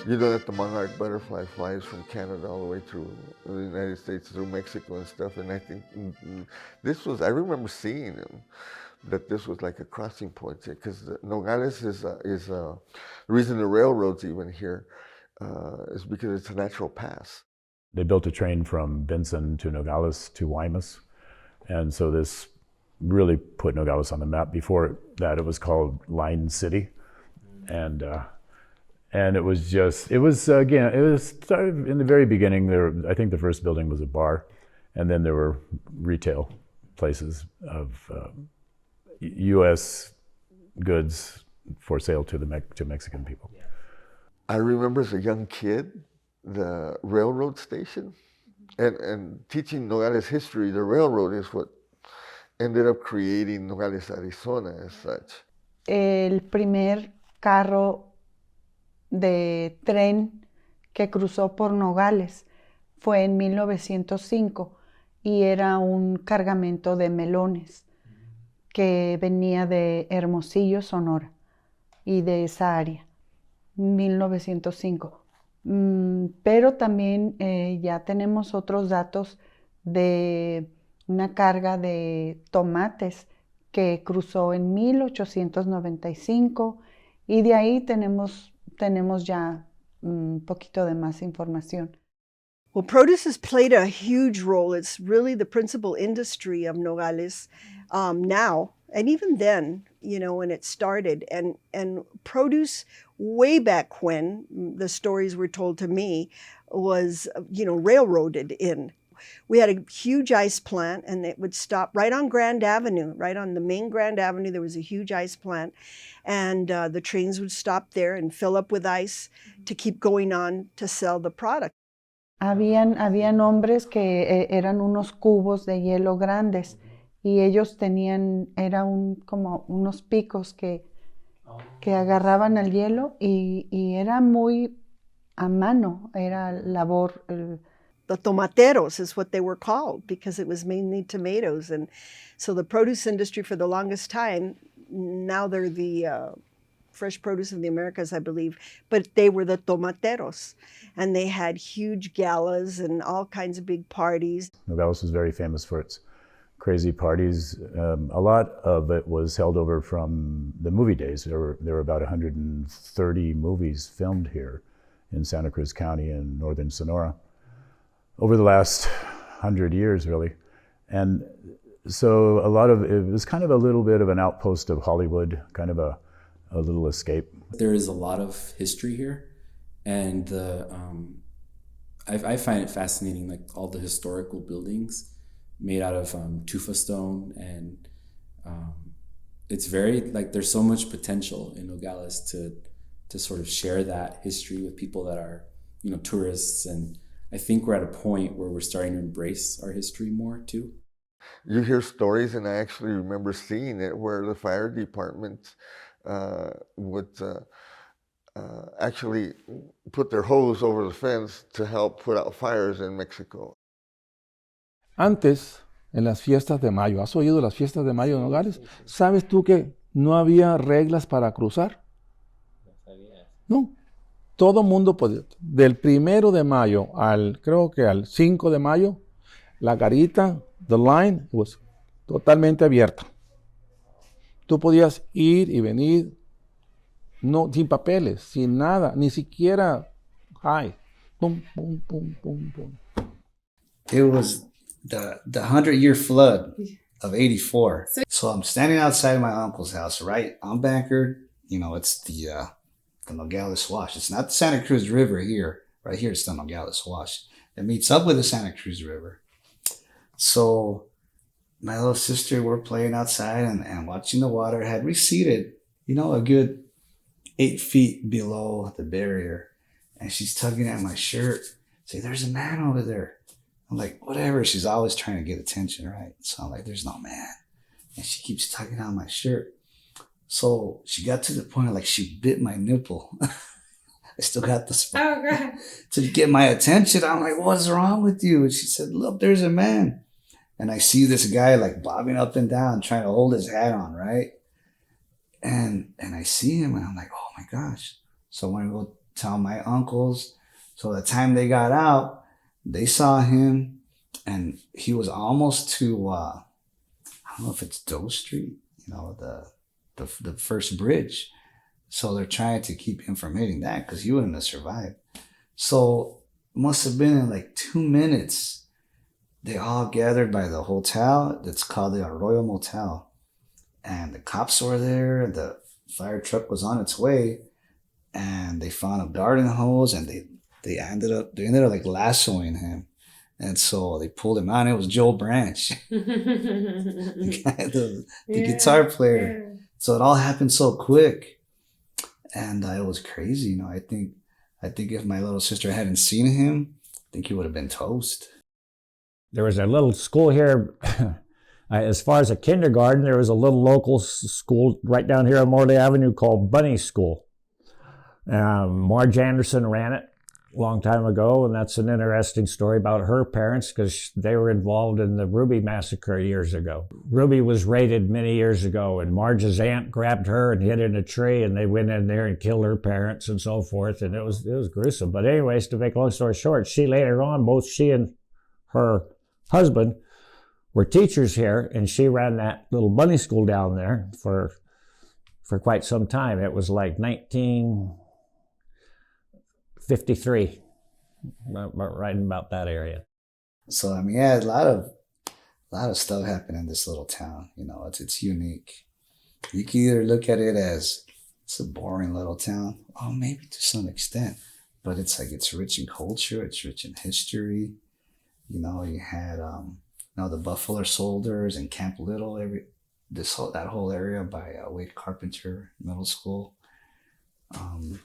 You know that the monarch butterfly flies from Canada all the way through the United States, through Mexico and stuff. And I think this was, I remember seeing them, that this was like a crossing point, because Nogales is the reason the railroad's even here is because it's a natural pass. They built a train from Benson to Nogales to Guaymas. And so this really put Nogales on the map. Before that, it was called Line City. And it was started in the very beginning. I think the first building was a bar, and then there were retail places of U.S. goods for sale to Mexican people. I remember as a young kid, the railroad station, and teaching Nogales history. The railroad is what ended up creating Nogales, Arizona, as such. El primer carro de tren que cruzó por Nogales fue en 1905 y era un cargamento de melones que venía de Hermosillo, Sonora, y de esa área, 1905. Pero también ya tenemos otros datos de una carga de tomates que cruzó en 1895 y de ahí tenemos ya un poquito de más información. Well, produce has played a huge role. It's really the principal industry of Nogales now, and even then, when it started. And produce, way back when, the stories were told to me, was, railroaded in. We had a huge ice plant, and it would stop right on Grand Avenue, right on the main Grand Avenue. There was a huge ice plant, and the trains would stop there and fill up with ice to keep going on to sell the product. Habían hombres que eran unos cubos de hielo grandes y ellos como unos picos que agarraban el hielo y era muy a mano, era labor. The tomateros is what they were called because it was mainly tomatoes. And so the produce industry for the longest time, now they're the Fresh Produce of the Americas, I believe, but they were the tomateros. And they had huge galas and all kinds of big parties. Nogales is very famous for its crazy parties. A lot of it was held over from the movie days. There were about 130 movies filmed here in Santa Cruz County in northern Sonora over the last 100 years, really. And so it was kind of a little bit of an outpost of Hollywood, kind of a little escape. There is a lot of history here, and I find it fascinating, like all the historical buildings made out of tufa stone, and it's very, like, there's so much potential in Nogales to sort of share that history with people that are, tourists. And I think we're at a point where we're starting to embrace our history more too. You hear stories, and I actually remember seeing it, where the fire department would actually put their hose over the fence to help put out fires in Mexico. Antes, en las fiestas de mayo, ¿has oído las fiestas de mayo de Nogales? ¿Sabes tú que no había reglas para cruzar? No. Todo mundo podía. Del 1 de mayo creo que al 5 de mayo, la garita, the line, was totalmente abierta. Tú podías ir y venir, no, sin papeles, sin nada, ni siquiera, hi, pum, pum, pum, pum, pum. It was the 100-year flood of 84. So I'm standing outside my uncle's house, right? I'm bankered, it's the Nogales Wash. It's not the Santa Cruz River here. Right here, it's the Nogales Wash. It meets up with the Santa Cruz River. So my little sister, we're playing outside and watching the water. Had receded, a good 8 feet below the barrier. And she's tugging at my shirt. Say, there's a man over there. I'm like, whatever. She's always trying to get attention, right? So I'm like, there's no man. And she keeps tugging on my shirt. So she got to the point of, like, she bit my nipple. I still got the spot. Oh, God. To get my attention. I'm like, what's wrong with you? And she said, look, there's a man. And I see this guy, like, bobbing up and down, trying to hold his hat on, right? And I see him, and I'm like, oh my gosh. So when I go tell my uncles. So the time they got out, they saw him, and he was almost to I don't know if it's Doe Street, you know, the first bridge. So they're trying to keep him from hitting that because he wouldn't have survived. So it must have been in like 2 minutes. They all gathered by the hotel that's called the Arroyo Motel. And the cops were there, the fire truck was on its way, and they found a garden hose, and they ended up like lassoing him. And so they pulled him out, and it was Joel Branch, the guitar player. Yeah. So it all happened so quick. And it was crazy, you know. I think if my little sister hadn't seen him, I think he would have been toast. There was a little school here. As far as a kindergarten, there was a little local school right down here on Morley Avenue called Bunny School. Marge Anderson ran it a long time ago, and that's an interesting story about her parents because they were involved in the Ruby massacre years ago. Ruby was raided many years ago, and Marge's aunt grabbed her and hid in a tree, and they went in there and killed her parents and so forth, and it was gruesome. But anyways, to make a long story short, she later on, both she and her husband were teachers here, and she ran that little bunny school down there for quite some time. It was like 1953, right about that area. So I mean, yeah, a lot of stuff happened in this little town. You know, it's unique. You can either look at it as it's a boring little town, oh, maybe to some extent, but it's like it's rich in culture, it's rich in history. You know, you had the Buffalo Soldiers and Camp Little, that whole area by Wade Carpenter Middle School. And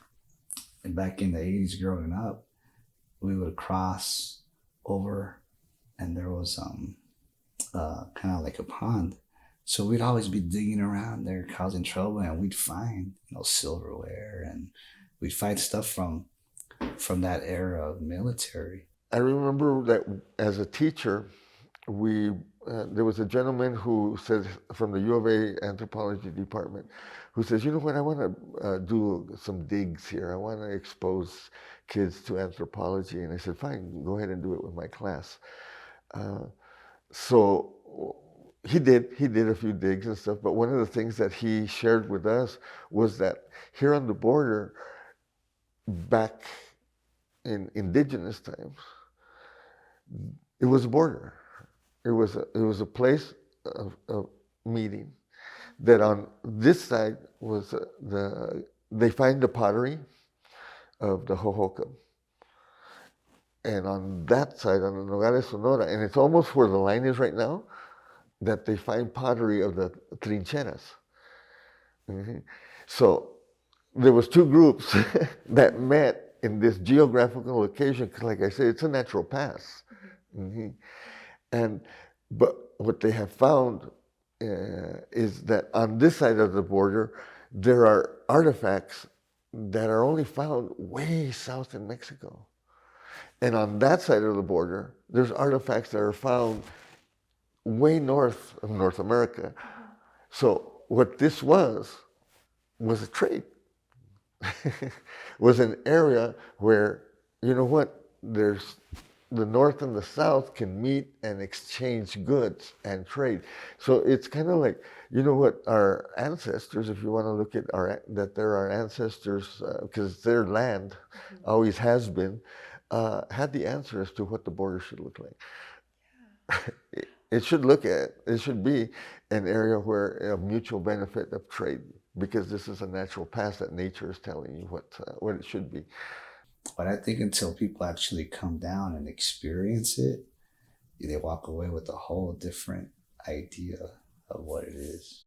back in the 80s, growing up, we would cross over, and there was kind of like a pond. So we'd always be digging around there, causing trouble, and we'd find silverware, and we'd find stuff from that era of military. I remember that as a teacher, there was a gentleman who said from the U of A anthropology department, who says, you know what, I want to do some digs here. I want to expose kids to anthropology. And I said, fine, go ahead and do it with my class. So he did a few digs and stuff. But one of the things that he shared with us was that here on the border, back in indigenous times, it was a border. It was a place of meeting. That on this side was they find the pottery of the Hohokam, and on that side, on the Nogales Sonora, and it's almost where the line is right now, that they find pottery of the Trincheras. Mm-hmm. So there was two groups that met in this geographical location, because like I said, it's a natural pass. Mm-hmm. But what they have found is that on this side of the border, there are artifacts that are only found way south in Mexico. And on that side of the border, there's artifacts that are found way north of North America. So what this was a trade. Was an area where, you know what, there's the North and the South can meet and exchange goods and trade. So it's kind of like, you know what, our ancestors, if you want to look at that they're our ancestors, because it's their land, always has been, had the answer as to what the border should look like. Yeah. It should be an area where a mutual benefit of trade, because this is a natural path that nature is telling you what it should be. But I think until people actually come down and experience it, they walk away with a whole different idea of what it is.